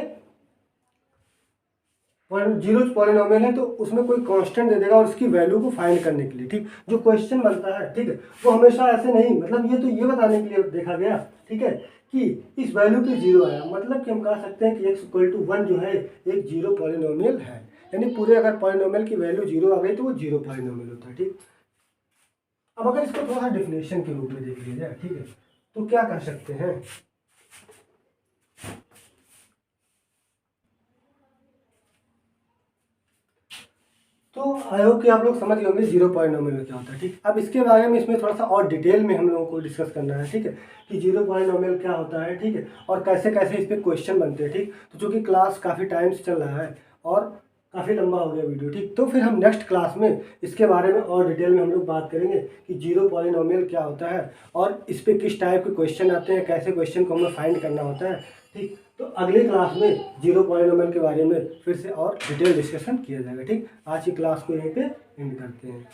जीरो पॉलिनोमियल है, तो उसमें कोई कांस्टेंट दे देगा और उसकी वैल्यू को फाइंड करने के लिए, ठीक। जो क्वेश्चन बनता है, ठीक है, वो हमेशा ऐसे नहीं, मतलब ये तो ये बताने के लिए देखा गया, ठीक है, कि इस वैल्यू पे 0 आया, मतलब कि हम कह सकते हैं कि x इक्वल टू 1 जो है एक जीरो पॉलिनोमियल है, यानी पूरे अगर पॉलिनोमियल की वैल्यू 0 आ गई तो वो जीरो पॉलिनोमियल होता है, ठीक। अब अगर इसको थोड़ा डेफिनेशन के रूप में देख लिया जाए, ठीक है, तो क्या कर सकते हैं, तो आई होप कि आप लोग समझ गए होंगे जीरो पॉलिनोमियल क्या होता है, ठीक। अब इसके बारे में इसमें थोड़ा सा और डिटेल में हम लोगों को डिस्कस करना है, ठीक है, कि जीरो पॉलिनोमियल क्या होता है, ठीक है, और कैसे कैसे इस पर क्वेश्चन बनते हैं, ठीक। तो चूँकि क्लास काफ़ी टाइम से चल रहा है और काफ़ी लंबा हो गया वीडियो, ठीक, तो फिर हम नेक्स्ट क्लास में इसके बारे में और डिटेल में हम लोग बात करेंगे कि जीरो पॉलिनोमियल क्या होता है और इस पर किस टाइप के क्वेश्चन आते हैं, कैसे क्वेश्चन को हमें फाइंड करना होता है, ठीक। तो अगले क्लास में जीरो पॉलिनोमियल के बारे में फिर से और डिटेल डिस्कशन किया जाएगा, ठीक। आज की क्लास को यहीं पे एंड करते हैं।